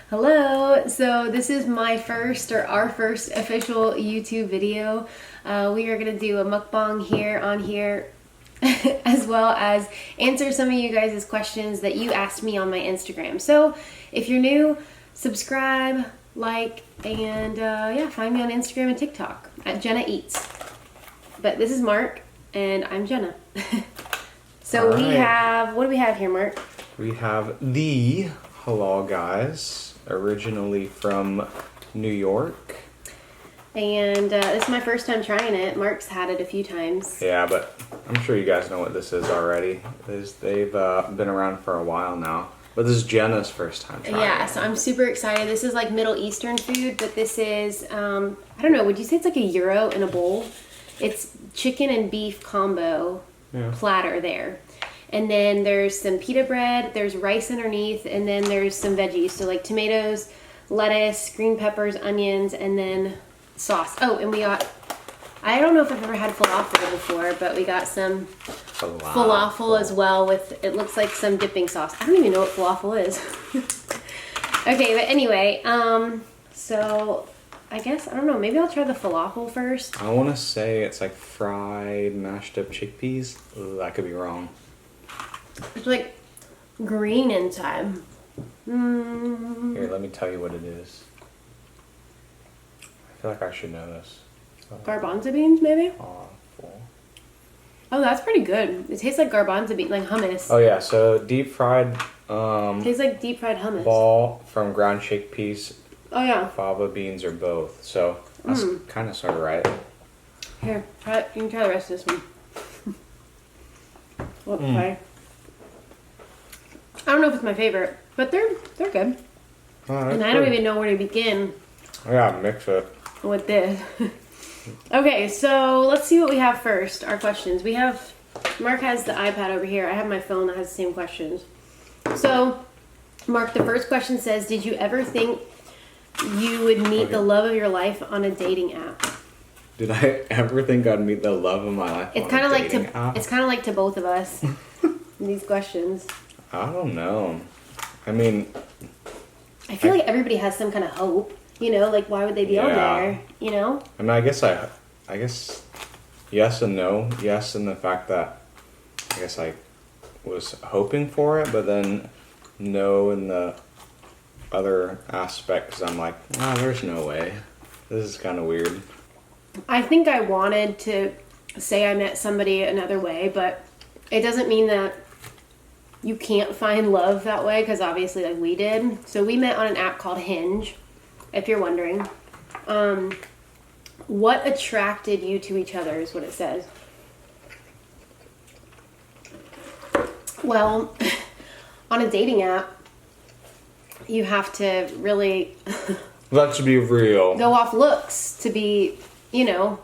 Hello! So this is my first or our first official YouTube video. We are going to do a mukbang on here as well as answer some of you guys' questions that you asked me on my Instagram. So if you're new, subscribe, like, and yeah, find me on Instagram and TikTok at Jennah Eats. But this is Mark and I'm Jennah. So we have, what do we have here, Mark? We have the Halal Guys, originally from New York. And this is my first time trying it. Mark's had it a few times. Yeah, but I'm sure you guys know what this is already. They've been around for a while now. But this is Jennah's first time trying it. So I'm super excited. This is like Middle Eastern food, but this is, I don't know, would you say it's like a gyro in a bowl? It's chicken and beef combo platter there. And then there's some pita bread, there's rice underneath, and then there's some veggies. So like tomatoes, lettuce, green peppers, onions, and then sauce. Oh, and we got, I don't know if I've ever had falafel before, but we got some falafel as well with, it looks like some dipping sauce. I don't even know what falafel is. Okay, but anyway, so I guess, I don't know, maybe I'll try the falafel first. I want to say it's like fried mashed up chickpeas. Ooh, I could be wrong. It's like green inside. Here, let me tell you what it is. I feel like I should know this. Garbanzo beans, maybe? Oh, that's pretty good. It tastes like garbanzo beans, like hummus. Oh yeah, so deep fried. Tastes like deep fried hummus. Ball from ground chickpeas. Oh yeah. Fava beans or both. So that's kind of sort of right. Here, try it. You can try the rest of this one. Okay. I don't know if it's my favorite, but they're good. Oh, and I don't even know where to begin. I gotta mix it with this. Okay, so let's see what we have first. Our questions. We have, Mark has the iPad over here. I have my phone that has the same questions. So, Mark, the first question says, did you ever think you would meet the love of your life on a dating app? Did I ever think I'd meet the love of my life? It's kind of like to both of us. These questions. I don't know. I mean, I feel like everybody has some kind of hope. You know, like why would they be on there? You know. I mean, I guess yes and no. Yes, in the fact that I guess I was hoping for it, but then no in the other aspect because I'm like, there's no way. This is kind of weird. I think I wanted to say I met somebody another way, but it doesn't mean that you can't find love that way, because obviously like we did. So we met on an app called Hinge, if you're wondering. What attracted you to each other is what it says. Well, on a dating app, you have to really Let's be real. Go off looks to be, you know,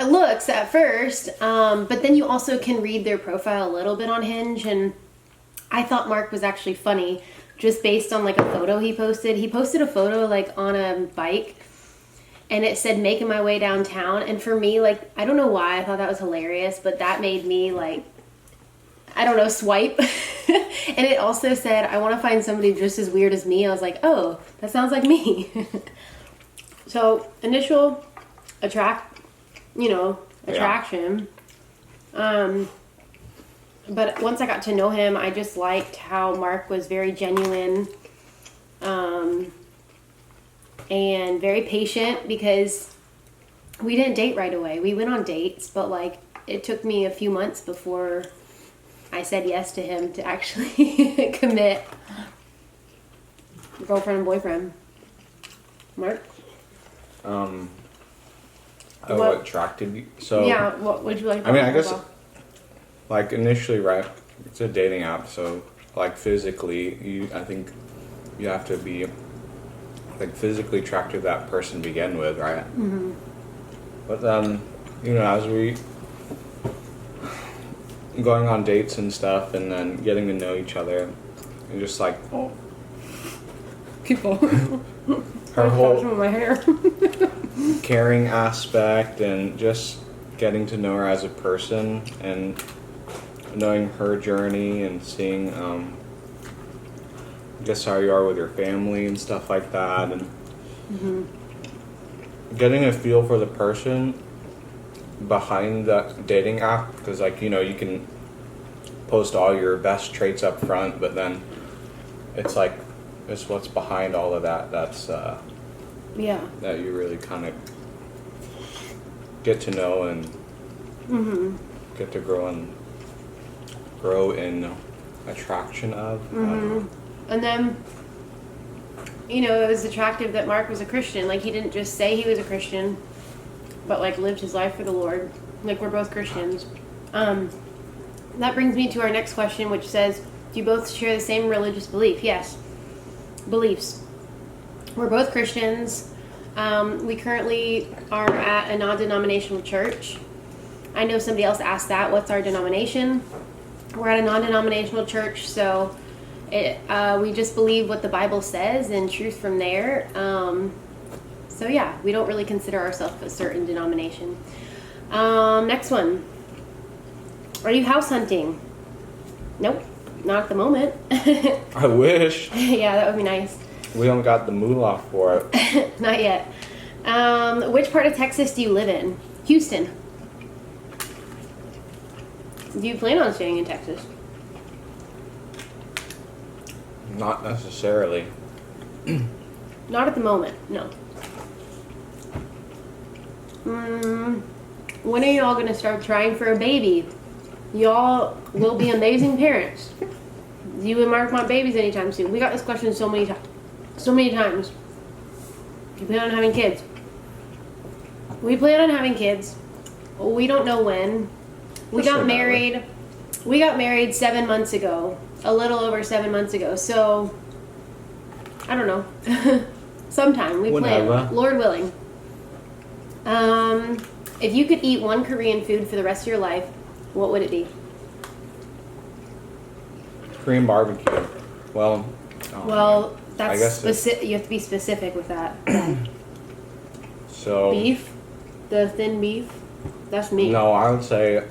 looks at first, but then you also can read their profile a little bit on Hinge, and I thought Mark was actually funny just based on like a photo he posted. He posted a photo like on a bike and it said making my way downtown, and for me, like, I don't know why I thought that was hilarious, but that made me like, I don't know, swipe. And it also said I want to find somebody just as weird as me. I was like, oh, that sounds like me. So initial attraction. But once I got to know him, I just liked how Mark was very genuine, and very patient, because we didn't date right away. We went on dates, but like it took me a few months before I said yes to him to actually commit. Girlfriend and boyfriend. Mark? What attracted you? So yeah, what would you like? I mean, I guess like initially, right? It's a dating app, so like physically, I think you have to be like physically attracted to that person to begin with, right? Mm-hmm. But then, you know, as we going on dates and stuff, and then getting to know each other, and just like keep on. Her whole my hair. caring aspect, and just getting to know her as a person, and knowing her journey, and seeing just how you are with your family and stuff like that, and getting a feel for the person behind the dating app, because like, you know, you can post all your best traits up front, but then it's like it's what's behind all of that that's that you really kind of get to know and get to grow in attraction of. And then, you know, it was attractive that Mark was a Christian. Like, he didn't just say he was a Christian, but like lived his life for the Lord. Like, we're both Christians. That brings me to our next question, which says, do you both share the same religious belief? Yes. Beliefs. We're both Christians. We currently are at a non-denominational church. I know somebody else asked that. What's our denomination? We're at a non-denominational church, so we just believe what the Bible says and truth from there. So yeah, we don't really consider ourselves a certain denomination. Next one. Are you house hunting? Nope, not at the moment. I wish. Yeah, that would be nice. We don't got the moolah for it. Not yet. Which part of Texas do you live in? Houston. Do you plan on staying in Texas? Not necessarily. Not at the moment, no. When are y'all gonna start trying for a baby? Y'all will be amazing parents. You and Mark want babies anytime soon. We got this question so many times. You plan on having kids? We plan on having kids. We don't know when. We got married 7 months ago. A little over 7 months ago. So, I don't know. Sometime. We plan. Lord willing. If you could eat one Korean food for the rest of your life, what would it be? Korean barbecue. Well, that's you have to be specific with that. So beef, the thin beef. That's me. No, I would say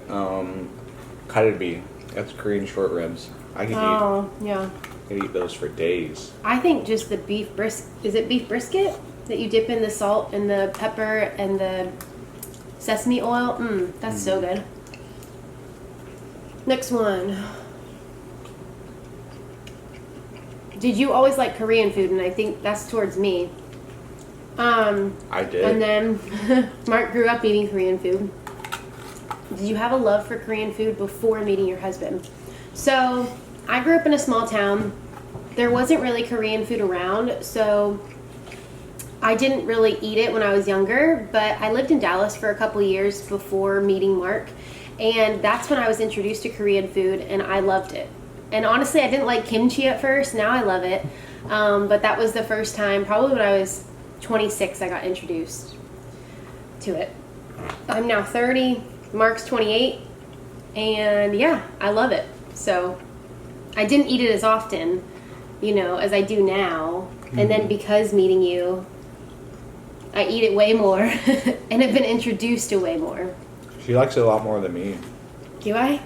kalbi. That's Korean short ribs. I could eat those for days. I think just the beef is it beef brisket that you dip in the salt and the pepper and the sesame oil? That's so good. Next one. Did you always like Korean food? And I think that's towards me. I did. And then Mark grew up eating Korean food. Did you have a love for Korean food before meeting your husband? So I grew up in a small town. There wasn't really Korean food around, so I didn't really eat it when I was younger, but I lived in Dallas for a couple years before meeting Mark, and that's when I was introduced to Korean food, and I loved it. And honestly, I didn't like kimchi at first. Now I love it. But that was the first time, probably when I was 26, I got introduced to it. I'm now 30, Mark's 28, and yeah, I love it. So I didn't eat it as often, as I do now. And then because meeting you, I eat it way more and have been introduced to way more. She likes it a lot more than me. Do I?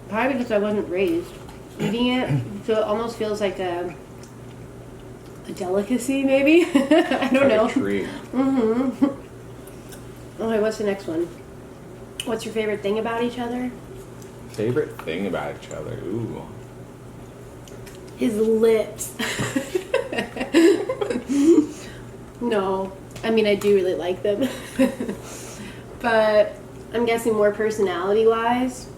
Probably because I wasn't raised eating it, so it almost feels like a delicacy, maybe. I don't know. A treat. Okay, what's the next one? What's your favorite thing about each other? Favorite thing about each other? Ooh. His lips. No, I mean, I do really like them. But I'm guessing more personality-wise.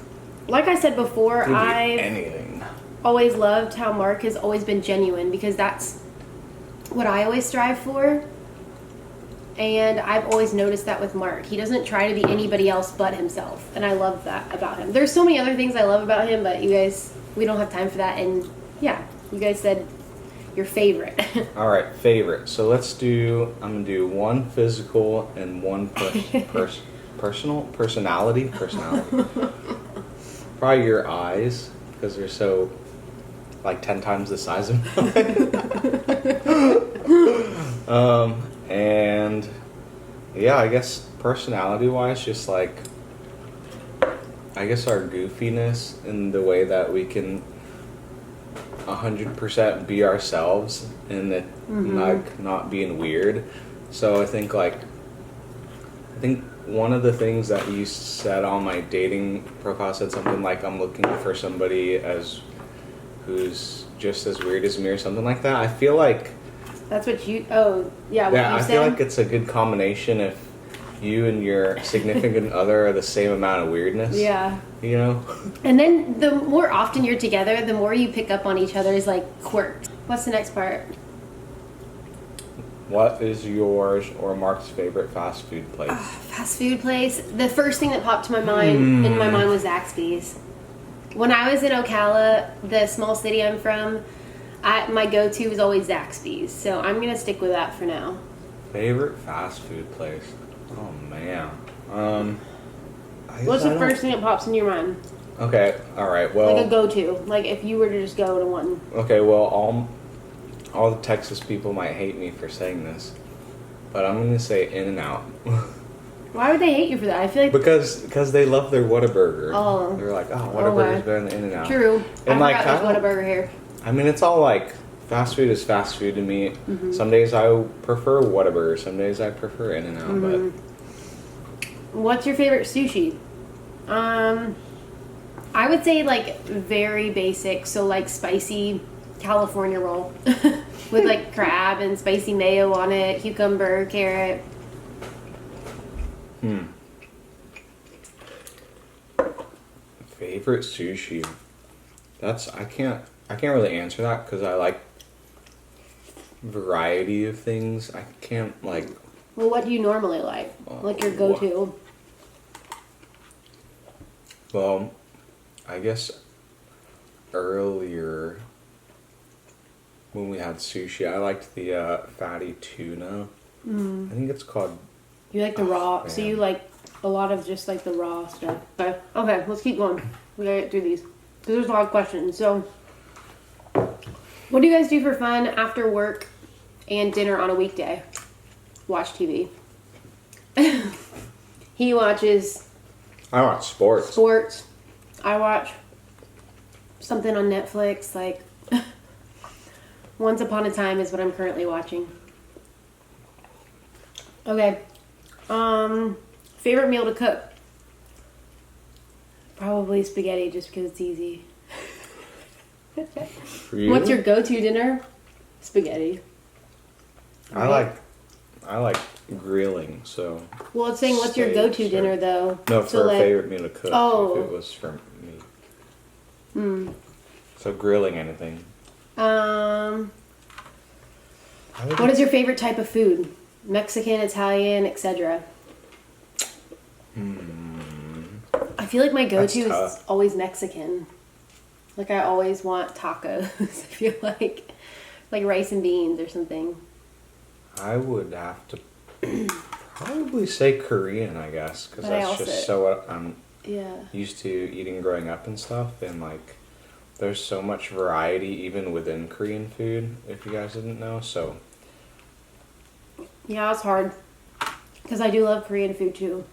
Like I said before, I've always loved how Mark has always been genuine, because that's what I always strive for. And I've always noticed that with Mark. He doesn't try to be anybody else but himself. And I love that about him. There's so many other things I love about him, but you guys, we don't have time for that. And yeah, you guys said your favorite. All right, favorite. So I'm going to do one physical and one personality. Probably your eyes, because they're so, 10 times the size of mine. And yeah, I guess personality-wise, just I guess our goofiness and the way that we can 100% be ourselves and that like not being weird. So I think one of the things that you said on my dating profile said something like I'm looking for somebody who's just as weird as me or something like that. I feel like that's what you. Oh yeah. What yeah, you I said? feel like it's a good combination if you and your significant other are the same amount of weirdness. Yeah. You know? And then the more often you're together, the more you pick up on each other's like quirks. What's the next part? What is yours or Mark's favorite fast food place? Fast food place. The first thing that popped to my mind in my mind was Zaxby's. When I was in Ocala, the small city I'm from, my go-to was always Zaxby's. So I'm gonna stick with that for now. Favorite fast food place? Oh man. What's the first thing that pops in your mind? Okay, all right. Well, like a go-to, like if you were to just go to one. Okay, well, all the Texas people might hate me for saying this, but I'm gonna say In-N-Out. Why would they hate you for that? I feel like because they love their Whataburger. Oh, they're like, Whataburger's better than In-N-Out. True. And I forgot there's Whataburger here. I mean, it's all like fast food is fast food to me. Mm-hmm. Some days I prefer Whataburger. Some days I prefer In-N-Out. But what's your favorite sushi? I would say like very basic, so like spicy California roll with like crab and spicy mayo on it, cucumber, carrot. Favorite sushi? I can't really answer that because I like variety of things. I can't like. Well, what do you normally like? Like your go-to? Well, I guess earlier when we had sushi, I liked the fatty tuna. I think it's called. You like the raw, man. So you like a lot of just like the raw stuff. Okay, let's keep going. We gotta get through these because there's a lot of questions. So, what do you guys do for fun after work and dinner on a weekday? Watch TV. He watches. I watch sports. Sports. I watch something on Netflix, like Once Upon a Time is what I'm currently watching. Okay. Favorite meal to cook? Probably spaghetti, just because it's easy. For you? What's your go-to dinner? Spaghetti. Right? I like grilling, so. Well, it's saying what's your go-to dinner though? No, for a favorite meal to cook. Oh. If it was for me. So grilling anything. What is your favorite type of food? Mexican, Italian, etc. I feel like my go-to is always Mexican. Like I always want tacos. I feel like rice and beans or something. I would have to probably say Korean, I guess, because that's just so what I'm used to eating growing up and stuff, and like there's so much variety even within Korean food, if you guys didn't know. So yeah, it's hard because I do love Korean food too.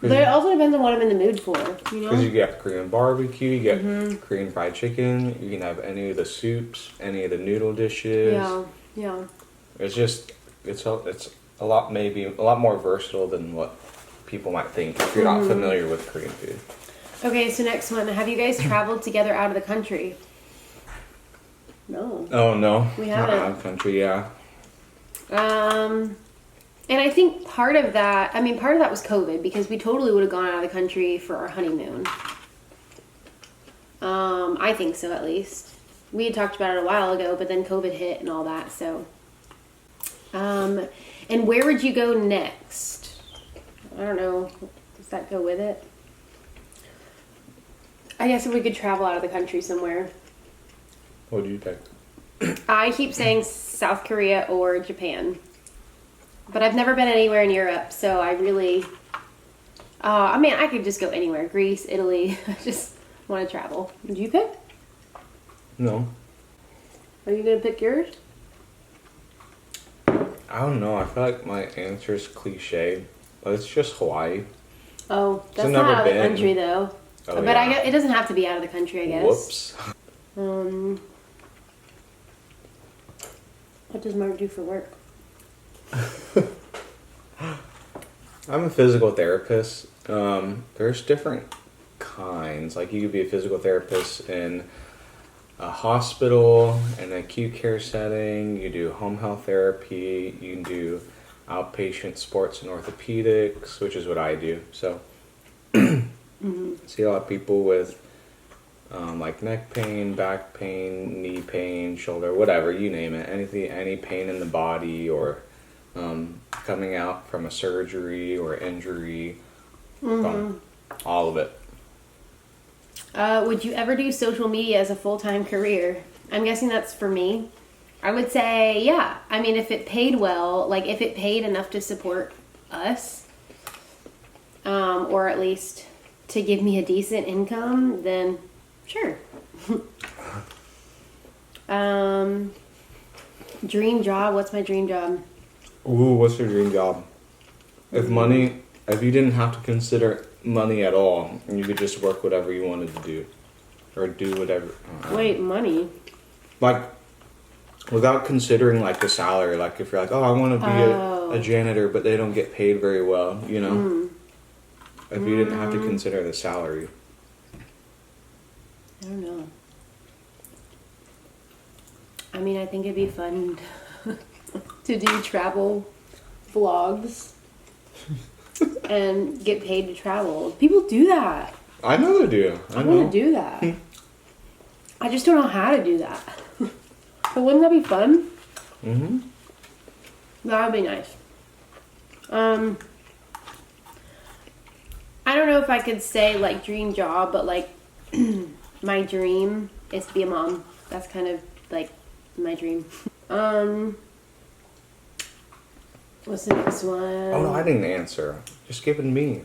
But it also depends on what I'm in the mood for, you know? Because you get Korean barbecue, you get Korean fried chicken, you can have any of the soups, any of the noodle dishes. Yeah. It's a lot more versatile than what people might think if you're not familiar with Korean food. Okay, so next one. Have you guys traveled together out of the country? No. Oh, no. We haven't. Not out of the country, yeah. And I think part of that was COVID, because we totally would have gone out of the country for our honeymoon. I think so, at least. We had talked about it a while ago, but then COVID hit and all that, so. And where would you go next? I don't know. Does that go with it? I guess if we could travel out of the country somewhere. What do you pick? I keep saying South Korea or Japan. But I've never been anywhere in Europe, so I really... I could just go anywhere. Greece, Italy. I just want to travel. Did you pick? No. Are you going to pick yours? I don't know. I feel like my answer is cliche, but it's just Hawaii. Oh, that's not out of the country, though. Oh, but it doesn't have to be out of the country, I guess. Whoops. What does Mark do for work? I'm a physical therapist. There's different kinds. Like you could be a physical therapist in a hospital, in an acute care setting. You do home health therapy. You can do outpatient sports and orthopedics, which is what I do. So, see a lot of people with like neck pain, back pain, knee pain, shoulder, whatever, you name it. Anything, any pain in the body or coming out from a surgery or injury, all of it. Would you ever do social media as a full-time career? I'm guessing that's for me. I would say, yeah. I mean, if it paid well, like if it paid enough to support us, or at least to give me a decent income, then sure. Dream job. What's my dream job? Ooh, what's your dream job? If you didn't have to consider money at all, and you could just work whatever you wanted to do, or do whatever. Wait, money? Like, without considering like the salary. Like, if you're like, oh, I want to be a janitor, but they don't get paid very well, you know. If you didn't have to consider the salary. I don't know. I mean, I think it'd be fun to do travel vlogs and get paid to travel. People do that. I know they do. I want to do that. I just don't know how to do that. But wouldn't that be fun? Mm-hmm. That would be nice. I don't know if I could say like dream job, but like my dream is to be a mom. That's kind of like my dream. What's the next one? Oh no, I didn't answer. Just give it me.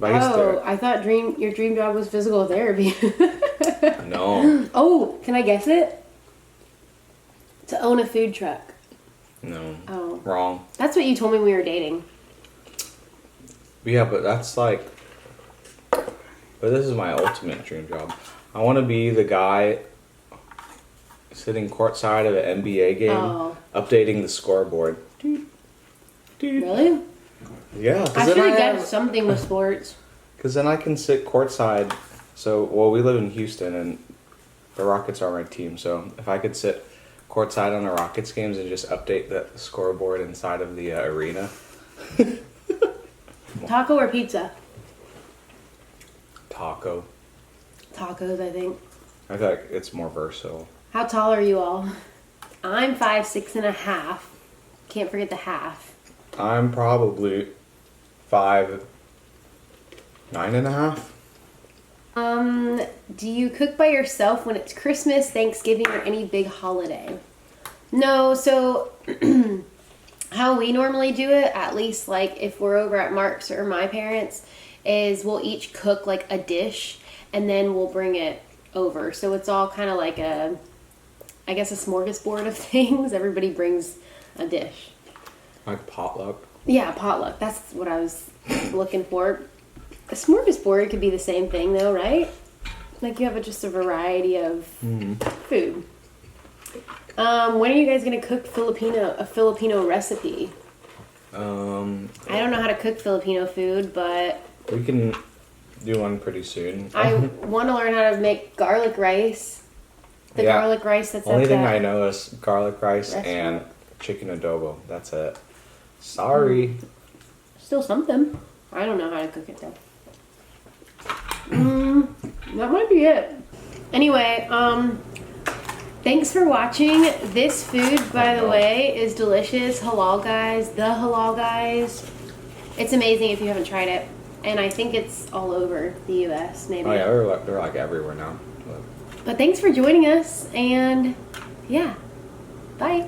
I thought your dream job was physical therapy. No. Oh, can I guess it? To own a food truck. No. Oh. Wrong. That's what you told me when we were dating. Yeah, but that's like... But this is my ultimate dream job. I want to be the guy sitting courtside of an NBA game, updating the scoreboard. Really? Yeah. I should have guessed something with sports. Because then I can sit courtside. So, well, we live in Houston, and the Rockets are my team. So if I could sit courtside on the Rockets games and just update the scoreboard inside of the arena. Taco or pizza? Taco. Tacos, I think. I feel like it's more versatile. How tall are you all? I'm 5'6.5". Can't forget the half. I'm probably 5'9.5". Do you cook by yourself when it's Christmas, Thanksgiving, or any big holiday? No, so how we normally do it, at least like if we're over at Mark's or my parents', is we'll each cook like a dish and then we'll bring it over. So it's all kind of like a smorgasbord of things. Everybody brings a dish. Like potluck? Yeah, potluck. That's what I was looking for. A smorgasbord could be the same thing though, right? Like you have just a variety of food. When are you guys gonna cook a Filipino recipe? I don't know how to cook Filipino food, but we can do one pretty soon. I want to learn how to make garlic rice. Garlic rice that's only thing I know is garlic rice and chicken adobo. That's it. Sorry. Still something. I don't know how to cook it though. That might be it. Anyway, thanks for watching. This food, by the way, is delicious. Halal Guys, the Halal Guys. It's amazing if you haven't tried it. And I think it's all over the U.S. maybe. Oh yeah, they're like everywhere now. But thanks for joining us, and yeah, bye.